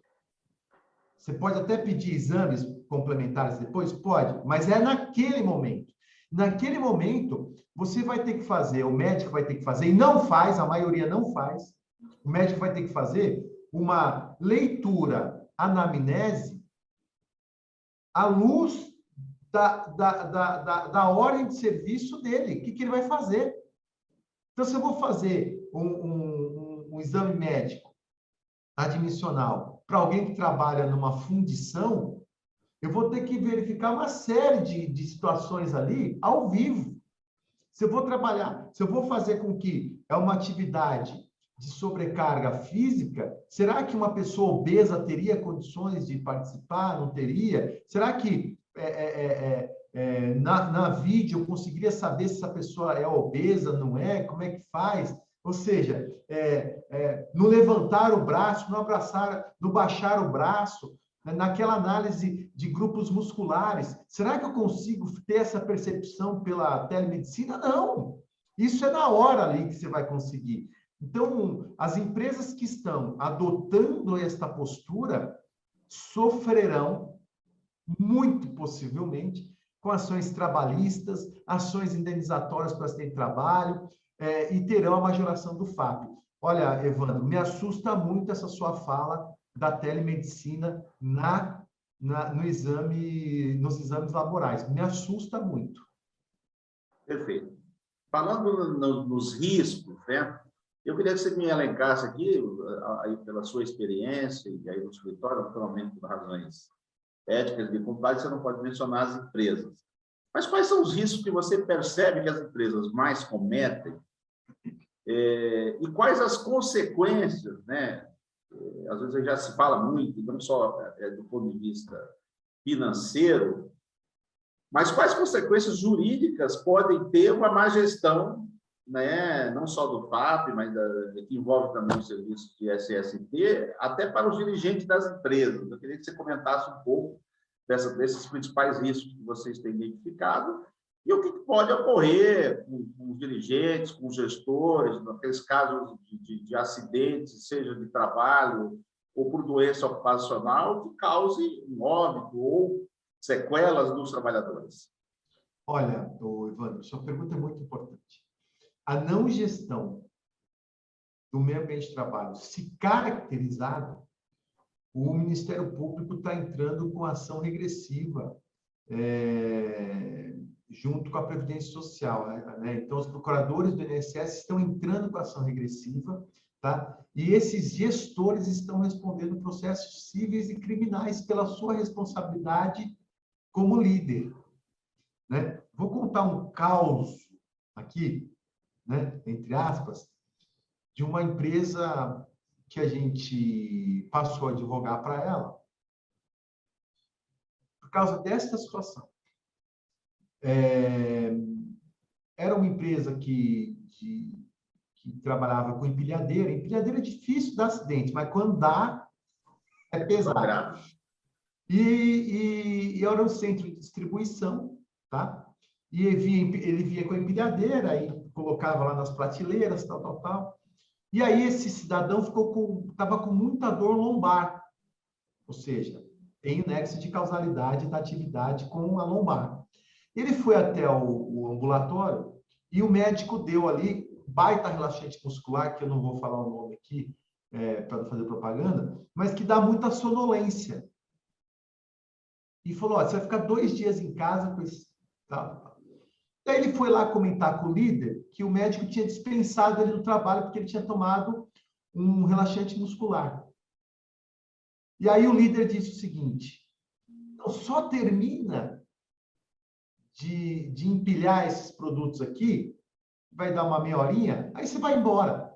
B: Você pode até pedir exames complementares depois? Pode, mas é naquele momento. Naquele momento, você vai ter que fazer, o médico vai ter que fazer, e não faz, a maioria não faz, o médico vai ter que fazer uma leitura anamnese à luz da ordem de serviço dele. O que ele vai fazer? Então, se eu vou fazer um exame médico admissional para alguém que trabalha numa fundição, eu vou ter que verificar uma série de situações ali ao vivo. Se eu vou fazer com que é uma atividade de sobrecarga física, será que uma pessoa obesa teria condições de participar? Não teria? Será que na vídeo eu conseguiria saber se essa pessoa é obesa, não é? Como é que faz? Ou seja, no levantar o braço, no baixar o braço, naquela análise de grupos musculares. Será que eu consigo ter essa percepção pela telemedicina? Não. Isso é na hora ali que você vai conseguir. Então, as empresas que estão adotando esta postura sofrerão, muito possivelmente, com ações trabalhistas, ações indenizatórias para acidente de trabalho, e terão a majoração do FAP. Olha, Evandro, me assusta muito essa sua fala da telemedicina nos exames laborais. Me assusta muito.
A: Perfeito. Falando nos riscos, né? Eu queria que você me elencasse aqui, aí, pela sua experiência, e aí no escritório, naturalmente, por razões éticas de compliance, você não pode mencionar as empresas. Mas quais são os riscos que você percebe que as empresas mais cometem e quais as consequências, né? Às vezes já se fala muito, não só do ponto de vista financeiro, mas quais consequências jurídicas podem ter uma má gestão, né? Não só do FAP, mas que envolve também o serviço de SST, até para os dirigentes das empresas. Eu queria que você comentasse um pouco desses principais riscos que vocês têm identificado e o que pode ocorrer com os dirigentes, com os gestores, naqueles casos de acidentes, seja de trabalho ou por doença ocupacional, que cause um óbito ou sequelas dos trabalhadores.
B: Olha, Evandro, sua pergunta é muito importante. A não gestão do meio ambiente de trabalho se caracterizada, o Ministério Público está entrando com ação regressiva junto com a Previdência Social, né? Então, os procuradores do INSS estão entrando com ação regressiva, tá? E esses gestores estão respondendo processos cíveis e criminais pela sua responsabilidade como líder, né? Vou contar um caos aqui, né? Entre aspas, de uma empresa que a gente passou a advogar para ela por causa desta situação. Era uma empresa que trabalhava com empilhadeira. Empilhadeira é difícil dar acidente, mas quando dá, é pesado. E era um centro de distribuição, tá? E ele via com a empilhadeira, e colocava lá nas prateleiras, tal. E aí esse cidadão estava com muita dor lombar, ou seja, tem o nexo de causalidade da atividade com a lombar. Ele foi até o ambulatório e o médico deu ali baita relaxante muscular, que eu não vou falar o nome aqui para não fazer propaganda, mas que dá muita sonolência. E falou, você vai ficar 2 dias em casa com esse... Tá. Daí ele foi lá comentar com o líder que o médico tinha dispensado ele do trabalho porque ele tinha tomado um relaxante muscular. E aí o líder disse o seguinte, só termina de empilhar esses produtos aqui, vai dar uma meia horinha, aí você vai embora.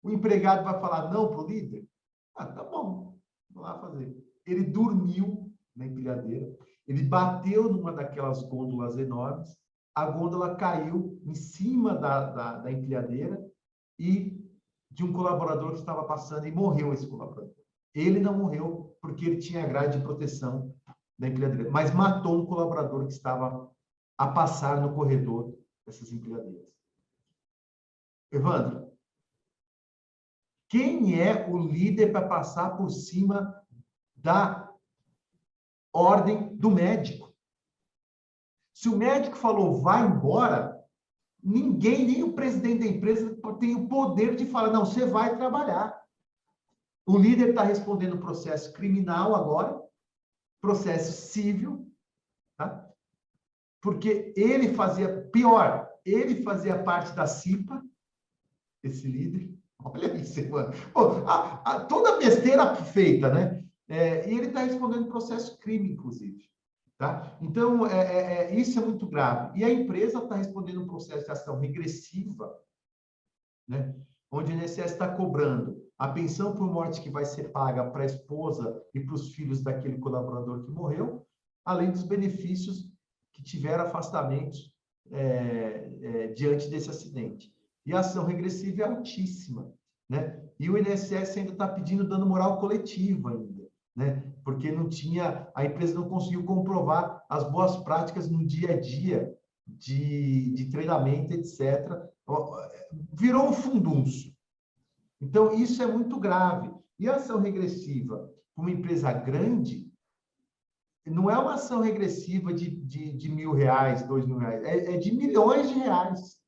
B: O empregado vai falar não para o líder? Ah, tá bom, vou lá fazer. Ele dormiu na empilhadeira, ele bateu numa daquelas gôndolas enormes, a gôndola caiu em cima da empilhadeira e de um colaborador que estava passando e morreu esse colaborador. Ele não morreu porque ele tinha grade de proteção da empilhadeira, mas matou um colaborador que estava a passar no corredor dessas empilhadeiras. Evandro, quem é o líder para passar por cima da ordem do médico? Se o médico falou, vai embora, ninguém, nem o presidente da empresa, tem o poder de falar, não, você vai trabalhar. O líder está respondendo processo criminal agora, processo civil, tá? Porque ele fazia, pior, ele fazia parte da CIPA, esse líder. Olha isso, mano. Pô, toda besteira feita, né? E ele está respondendo processo crime, inclusive. Tá? Então, isso é muito grave. E a empresa está respondendo um processo de ação regressiva, né? Onde o INSS está cobrando a pensão por morte que vai ser paga para a esposa e para os filhos daquele colaborador que morreu, além dos benefícios que tiveram afastamentos diante desse acidente. E a ação regressiva é altíssima, né? E o INSS ainda está pedindo dano moral coletivo ainda, né? Porque a empresa não conseguiu comprovar as boas práticas no dia a dia de treinamento, etc. Virou um fundunço. Então, isso é muito grave. E a ação regressiva, uma empresa grande, não é uma ação regressiva de R$1.000, R$2.000, é de milhões de reais.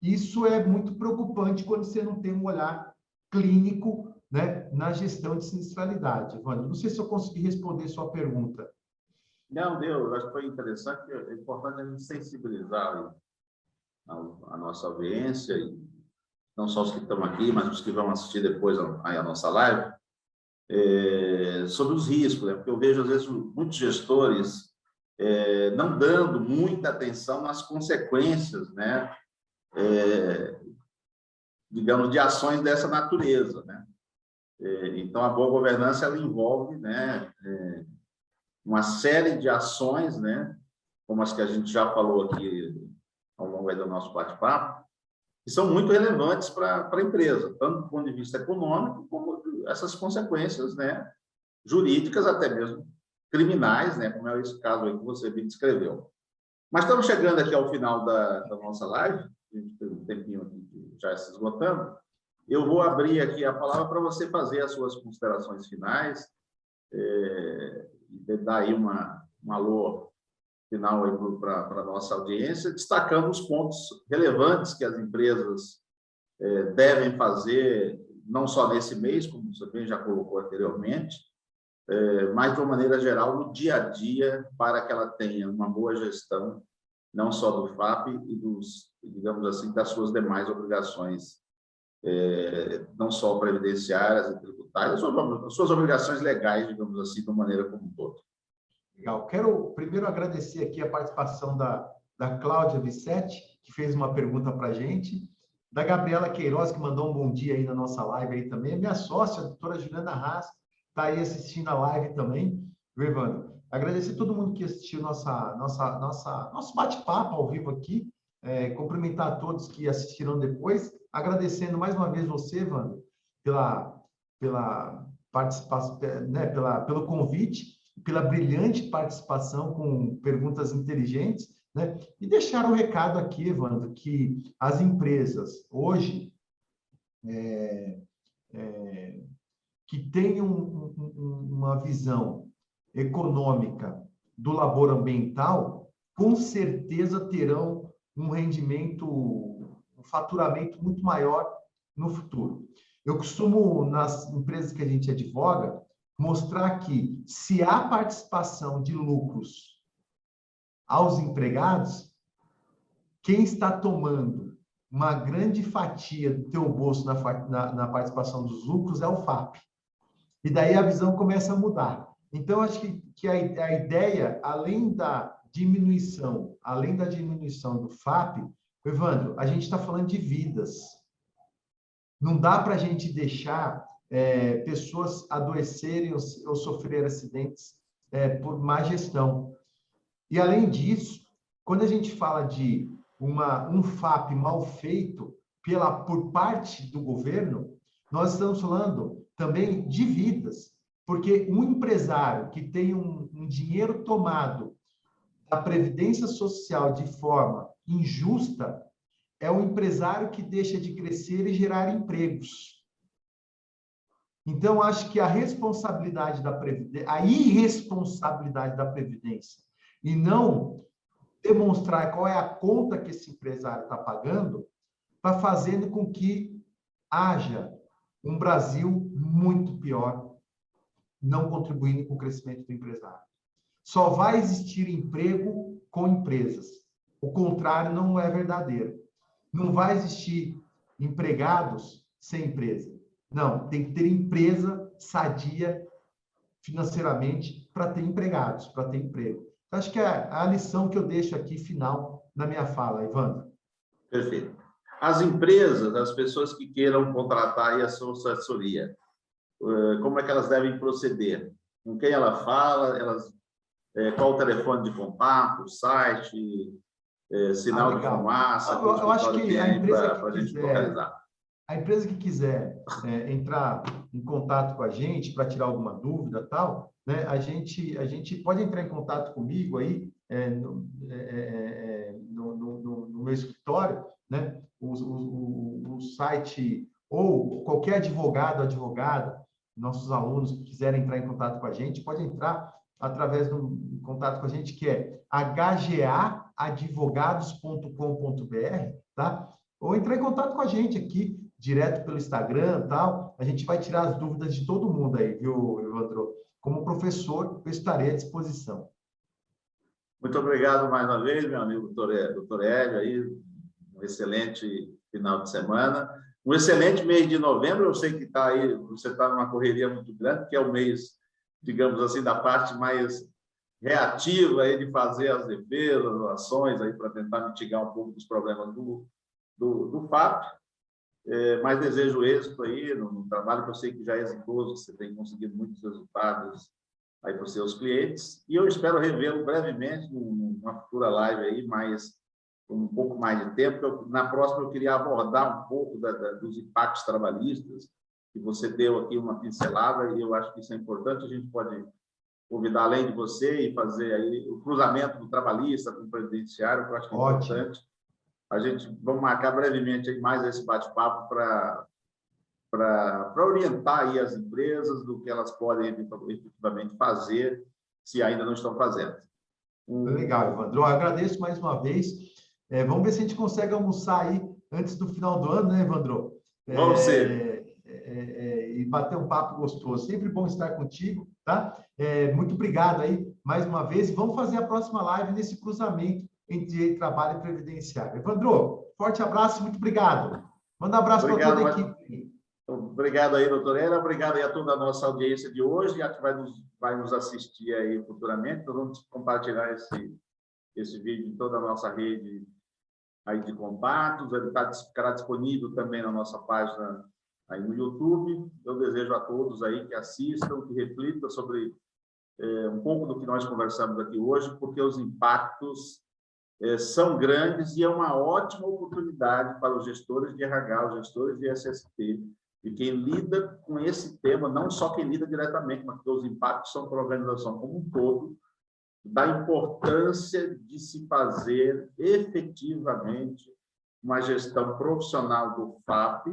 B: Isso é muito preocupante quando você não tem um olhar clínico, né, na gestão de sinistralidade. Evandro, não sei se eu consegui responder sua pergunta.
A: Não, deu. Acho que foi interessante. É importante a gente sensibilizar a nossa audiência, e não só os que estão aqui, mas os que vão assistir depois a nossa live, sobre os riscos, né? Porque eu vejo, às vezes, muitos gestores não dando muita atenção nas consequências, né, digamos, de ações dessa natureza, né? Então, a boa governança ela envolve, né, uma série de ações, né, como as que a gente já falou aqui ao longo do nosso bate-papo, que são muito relevantes para a empresa, tanto do ponto de vista econômico, como essas consequências, né, jurídicas, até mesmo criminais, né, como é esse caso aí que você me descreveu. Mas estamos chegando aqui ao final da nossa live, a gente tem um tempinho aqui já se esgotando. Eu vou abrir aqui a palavra para você fazer as suas considerações finais, e dar aí um alô final para a nossa audiência, destacando os pontos relevantes que as empresas devem fazer, não só nesse mês, como você bem já colocou anteriormente, mas de uma maneira geral no dia a dia, para que ela tenha uma boa gestão, não só do FAP e digamos assim, das suas demais obrigações, não só previdenciárias e tributárias, as suas obrigações legais, digamos assim, de uma maneira como um todo.
B: Legal. Quero primeiro agradecer aqui a participação da Cláudia Vissetti, que fez uma pergunta para a gente, da Gabriela Queiroz, que mandou um bom dia aí na nossa live aí também, minha sócia, a doutora Juliana Haas, está aí assistindo a live também, viu, Evandro? Agradecer todo mundo que assistiu nosso bate-papo ao vivo aqui, cumprimentar a todos que assistiram depois, agradecendo mais uma vez você, Evandro, pela participação, né, pelo convite, pela brilhante participação com perguntas inteligentes, né? E deixar o recado aqui, Evandro, que as empresas hoje que tenham uma visão econômica do labor ambiental, com certeza terão um rendimento, um faturamento muito maior no futuro. Eu costumo, nas empresas que a gente advoga, mostrar que, se há participação de lucros aos empregados, quem está tomando uma grande fatia do teu bolso na participação dos lucros é o FAP. E daí a visão começa a mudar. Então, acho que a ideia, além da diminuição do FAP, Evandro, a gente está falando de vidas. Não dá para a gente deixar pessoas adoecerem ou sofrer acidentes por má gestão. E, além disso, quando a gente fala de um FAP mal feito por parte do governo, nós estamos falando também de vidas, porque um empresário que tem um dinheiro tomado da Previdência Social de forma injusta é um empresário que deixa de crescer e gerar empregos. Então, acho que a irresponsabilidade da Previdência e não demonstrar qual é a conta que esse empresário está pagando, está fazendo com que haja um Brasil muito pior, não contribuindo com o crescimento do empresário. Só vai existir emprego com empresas. O contrário não é verdadeiro. Não vai existir empregados sem empresa. Não, tem que ter empresa sadia financeiramente para ter empregados, para ter emprego. Então, acho que é a lição que eu deixo aqui final na minha fala, Evandro.
A: Perfeito. As empresas, as pessoas que queiram contratar a sua assessoria, como é que elas devem proceder? Com quem ela fala? Qual o telefone de contato, site, sinal de fumaça?
B: Eu acho que a empresa
A: para a gente localizar.
B: A empresa que quiser entrar em contato com a gente para tirar alguma dúvida e tal, né, a gente pode entrar em contato comigo aí no meu escritório, né, o site, ou qualquer advogado, advogada, nossos alunos que quiserem entrar em contato com a gente, pode entrar através do contato com a gente, que é hgaadvogados.com.br, tá? Ou entrar em contato com a gente aqui, direto pelo Instagram e tal. A gente vai tirar as dúvidas de todo mundo aí, viu, Evandro? Como professor, eu estarei à disposição.
A: Muito obrigado mais uma vez, meu amigo doutor Hélio, aí, um excelente final de semana. Um excelente mês de novembro. Eu sei que você está numa correria muito grande, que é o mês, digamos assim, da parte mais reativa aí de fazer as defesas, as ações aí para tentar mitigar um pouco dos problemas do FAP. Mas desejo êxito aí no trabalho, que eu sei que já é exitoso, você tem conseguido muitos resultados aí para os seus clientes, e eu espero revê-lo brevemente numa futura live aí, com um pouco mais de tempo. Na próxima eu queria abordar um pouco dos impactos trabalhistas, que você deu aqui uma pincelada, e eu acho que isso é importante. A gente pode convidar, além de você, e fazer aí o cruzamento do trabalhista com o previdenciário, que eu acho que é importante. Vamos marcar brevemente aí mais esse bate-papo para orientar aí as empresas do que elas podem efetivamente fazer, se ainda não estão fazendo.
B: Legal, Evandro. Eu agradeço mais uma vez. Vamos ver se a gente consegue almoçar aí antes do final do ano, né, Evandro?
A: Vamos ser.
B: E bater um papo gostoso. Sempre bom estar contigo, tá? Muito obrigado aí mais uma vez. Vamos fazer a próxima live nesse cruzamento entre trabalho e previdenciário. Evandro, forte abraço, muito obrigado. Manda um abraço para toda a equipe.
A: Obrigado aí, doutor Hélio. Obrigado aí a toda a nossa audiência de hoje, e a que vai nos assistir aí futuramente. Nós vamos compartilhar esse vídeo em toda a nossa rede aí de contatos. Ele ficará disponível também na nossa página aí no YouTube. Eu desejo a todos aí que assistam, que reflitam sobre um pouco do que nós conversamos aqui hoje, porque os impactos são grandes, e é uma ótima oportunidade para os gestores de RH, os gestores de SST, e quem lida com esse tema, não só quem lida diretamente, mas porque os impactos são para a organização como um todo, da importância de se fazer efetivamente uma gestão profissional do FAP,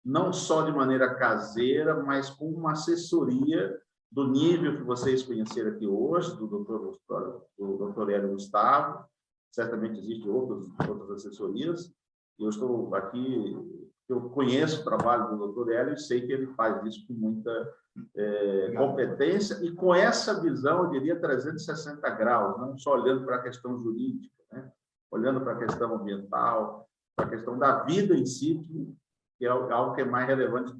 A: não só de maneira caseira, mas com uma assessoria do nível que vocês conheceram aqui hoje, do doutor Hélio Gustavo. Certamente existem outras assessorias, e eu estou aqui, eu conheço o trabalho do doutor Hélio e sei que ele faz isso com muita competência e com essa visão, eu diria, 360 graus, não só olhando para a questão jurídica, né? Olhando para a questão ambiental, para a questão da vida em si, que é algo que é mais relevante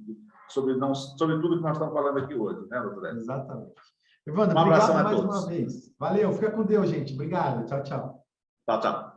A: sobre tudo que nós estamos falando aqui hoje, né, doutor Hélio?
B: Exatamente. Evandro, obrigado mais uma vez. Valeu, fica com Deus, gente. Obrigado. Tchau, tchau.
A: Tchau, tchau.